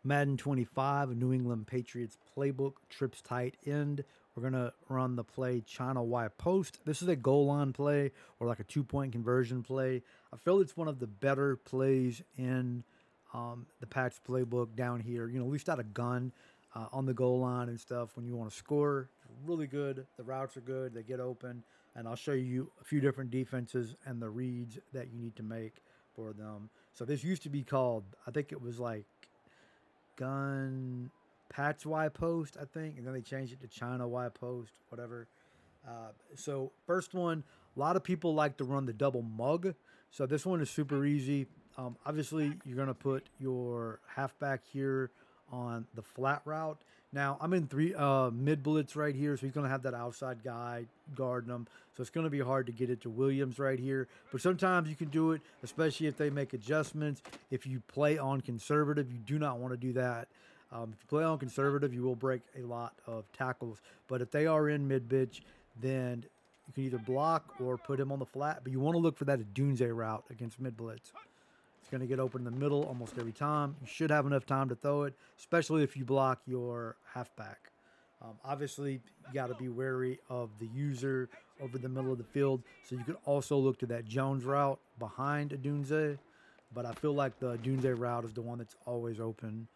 Madden 25, a New England Patriots playbook, trips tight end. We're going to run the play China Y post. This is a goal line play or like a 2 point conversion play. I feel it's one of the better plays in the Pats playbook down here. You know, at least out a gun on the goal line and stuff when you want to score. It's really good. The routes are good. They get open. And I'll show you a few different defenses and the reads that you need to make for them. So this used to be called, I think it was like gun Patch Y post, I think, and then they changed it to China Y post, whatever. So first one, a lot of people like to run the double mug. So this one is super easy. Obviously, you're gonna put your halfback here on the flat route. Now I'm in three mid blitz right here, so he's gonna have that outside guy guarding him. So it's gonna be hard to get it to Williams right here. But sometimes you can do it, especially if they make adjustments. If you play on conservative, you do not want to do that. If you play on conservative, you will break a lot of tackles. But if they are in mid bitch, then you can either block or put him on the flat. But you want to look for that Dunze route against mid blitz. It's going to get open in the middle almost every time. You should have enough time to throw it, especially if you block your halfback. Obviously, you got to be wary of the user over the middle of the field. So you could also look to that Jones route behind a Dunze. But I feel like the Dunze route is the one that's always open.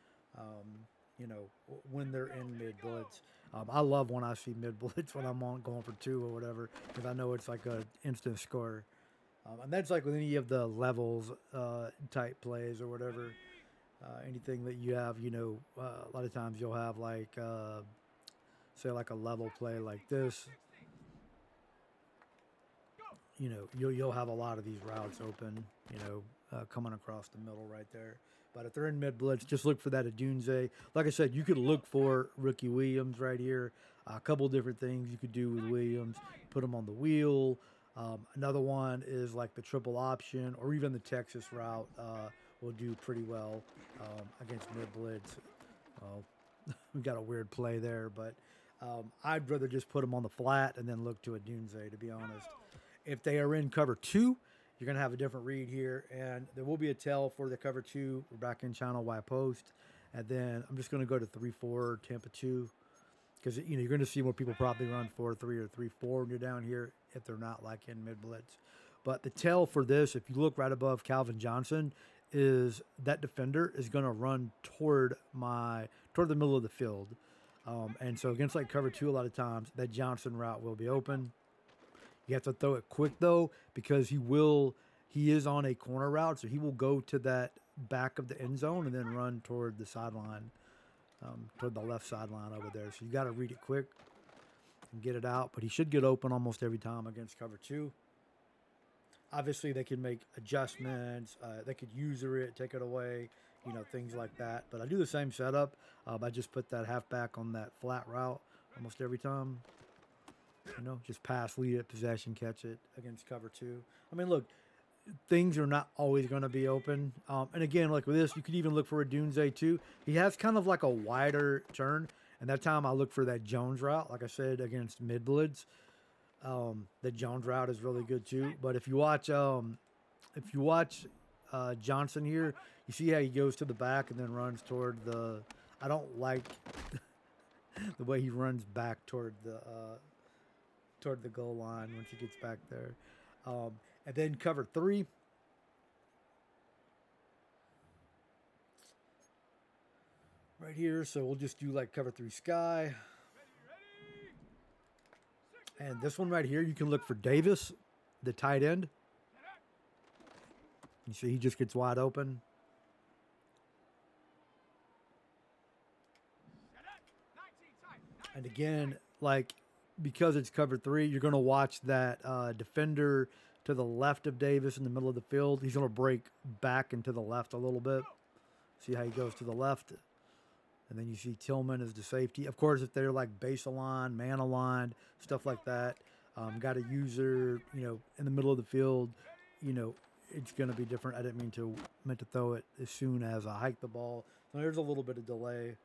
You know, when they're in mid blitz. I love when I see mid blitz when I'm on going for two or whatever because I know it's like a instant score. And that's like with any of the levels type plays or whatever. Anything that you have, you know, a lot of times you'll have like, say, like a level play like this. You know, you'll have a lot of these routes open. You know, coming across the middle right there. But if they're in mid blitz, just look for that Adunze. Like I said, you could look for Ricky Williams right here. A couple different things you could do with Williams. Put him on the wheel. Another one is like the triple option or even the Texas route will do pretty well against mid blitz. Well, we got a weird play there, but I'd rather just put them on the flat and then look to a Dunze, to be honest. If they are in cover two, you're going to have a different read here, and there will be a tail for the cover two. We're back in channel Y post, and then I'm just going to go to 3-4 Tampa 2 because you know you're going to see more people probably run 4-3 or 3-4 when you're down here if they're not like in mid blitz. But the tail for this, if you look right above Calvin Johnson, is that defender is going to run toward the middle of the field, and so against like cover two, a lot of times that Johnson route will be open. You have to throw it quick though, because he is on a corner route, so he will go to that back of the end zone and then run toward the sideline, toward the left sideline over there. So you got to read it quick and get it out. But he should get open almost every time against cover two. Obviously, they can make adjustments. They could user it, take it away, you know, things like that. But I do the same setup. I just put that halfback on that flat route almost every time. You know, just pass, lead it, possession, catch it against cover two. I mean, look, things are not always going to be open. And again, like with this, you could even look for a Dunze too. He has kind of like a wider turn. And that time I look for that Jones route, like I said, against mid blitz. The Jones route is really good too. But if you watch Johnson here, you see how he goes to the back and then runs toward the. I don't like the way he runs back toward the goal line once he gets back there. And then cover three. Right here, so we'll just do like cover three sky. And this one right here, you can look for Davis, the tight end. You see he just gets wide open. And again, like because it's cover three, you're going to watch that defender to the left of Davis in the middle of the field. He's going to break back into the left a little bit. See how he goes to the left. And then you see Tillman as the safety. Of course, if they're like base aligned, man aligned, stuff like that, got a user, you know, in the middle of the field, you know, it's going to be different. I didn't meant to throw it as soon as I hiked the ball. So there's a little bit of delay.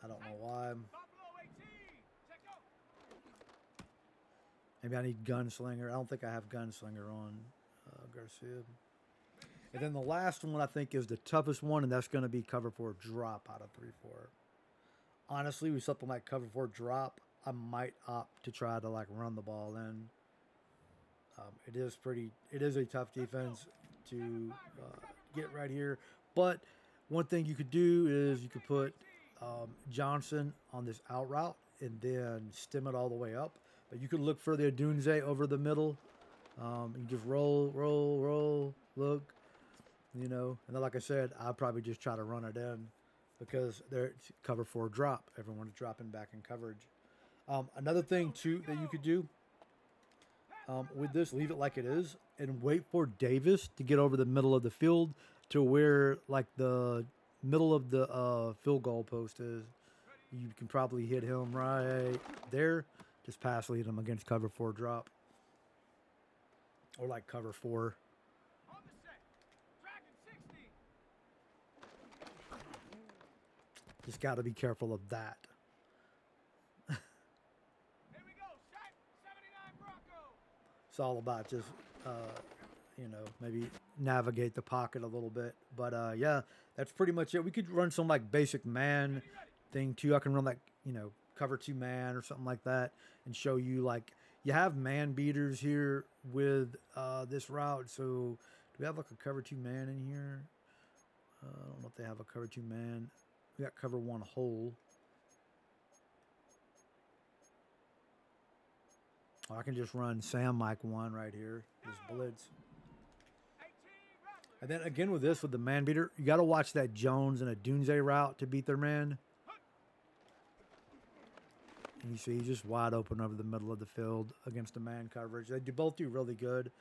I don't know why. Maybe I need Gunslinger. I don't think I have Gunslinger on Garcia. And then the last one I think is the toughest one, and that's going to be cover 4 drop out of 3-4. Honestly, with something like cover 4 drop, I might opt to try to like run the ball in. It is a tough defense to get right here. But one thing you could do is you could put Johnson on this out route and then stem it all the way up. But you could look for the Adunze over the middle. And just roll, roll, roll, look, And then like I said, I'd probably just try to run it in because they're cover 4 drop. Everyone's dropping back in coverage. Another thing too that you could do with this, leave it like it is and wait for Davis to get over the middle of the field to where like the middle of the field goal post is. You can probably hit him right there. Just pass lead him against cover 4 drop. Or like cover 4. Just got to be careful of that. It's all about just, maybe navigate the pocket a little bit. But, yeah, that's pretty much it. We could run some, like, basic man thing, too. I can run, like, cover 2 man or something like that and show you, like, you have man beaters here with this route. So, do we have, like, a cover 2 man in here? I don't know if they have a cover 2 man. We got cover 1 hole. I can just run Sam Mike 1 right here. Just blitz. And then again with this, with the man beater, you got to watch that Jones and a Dunze route to beat their man. And you see he's just wide open over the middle of the field against the man coverage. They both do really good.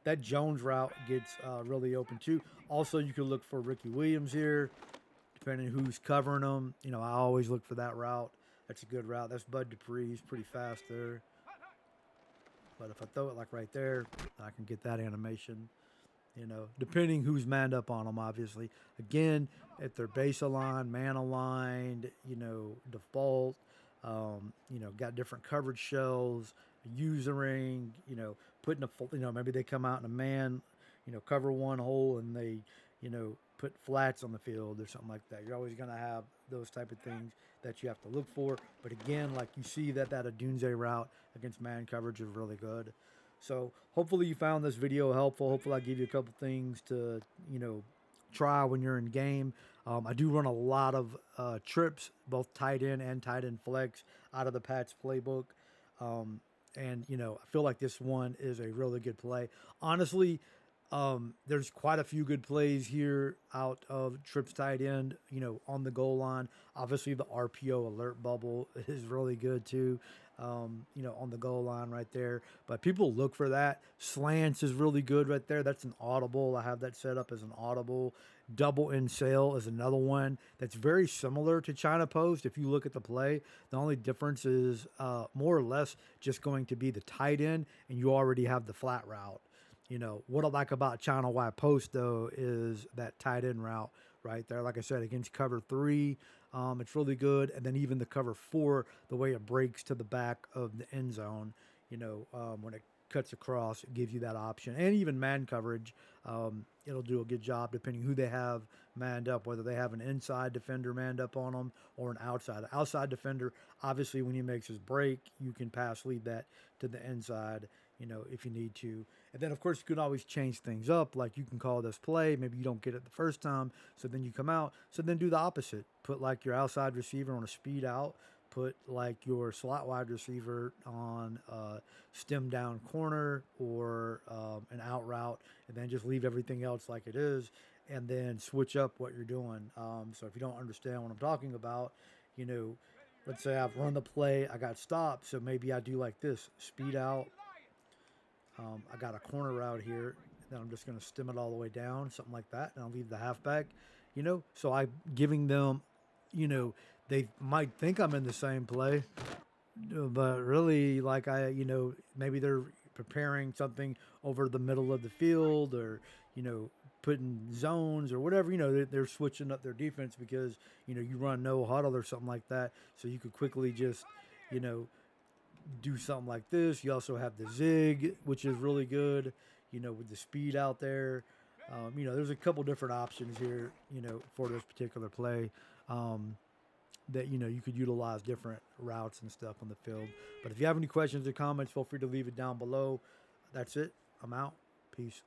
That Jones route gets really open too. Also, you could look for Ricky Williams here, depending who's covering them. I always look for that route. That's a good route. That's Bud Dupree. He's pretty fast there. But if I throw it like right there, I can get that animation, depending who's manned up on them, obviously. Again, if they're base aligned, man aligned, default, got different coverage shells, usering, putting maybe they come out in a man, cover 1 hole and they, put flats on the field or something like that. You're always going to have those type of things that you have to look for. But again, like you see that Adunze route against man coverage is really good. So hopefully you found this video helpful. Hopefully I give you a couple things to, try when you're in game. I do run a lot of trips, both tight end and tight end flex out of the Pats playbook. And, I feel like this one is a really good play. Honestly, there's quite a few good plays here out of trips tight end, on the goal line. Obviously, the RPO alert bubble is really good too, on the goal line right there. But people look for that. Slants is really good right there. That's an audible. I have that set up as an audible. Double in sail is another one that's very similar to China Post. If you look at the play, the only difference is more or less just going to be the tight end, and you already have the flat route. What I like about China Y Post, though, is that tight end route right there. Like I said, against cover 3, it's really good. And then even the cover 4, the way it breaks to the back of the end zone, when it cuts across, it gives you that option. And even man coverage, it'll do a good job depending who they have manned up, whether they have an inside defender manned up on them or an outside defender. Obviously, when he makes his break, you can pass lead that to the inside, if you need to. And then, of course, you can always change things up. Like you can call this play. Maybe you don't get it the first time, so then you come out. So then do the opposite. Put like your outside receiver on a speed out. Put like your slot wide receiver on a stem down corner or an out route, and then just leave everything else like it is, and then switch up what you're doing. So if you don't understand what I'm talking about, let's say I've run the play, I got stopped, so maybe I do like this, speed out. I got a corner route here, then I'm just going to stem it all the way down, something like that, and I'll leave the halfback, So I'm giving them, they might think I'm in the same play, but really, like maybe they're preparing something over the middle of the field or, putting zones or whatever, they're switching up their defense because, you run no huddle or something like that. So you could quickly just, do something like this. You also have the zig, which is really good, with the speed out there. There's a couple different options here, for this particular play. That you could utilize different routes and stuff on the field. But if you have any questions or comments, feel free to leave it down below. That's it. I'm out. Peace.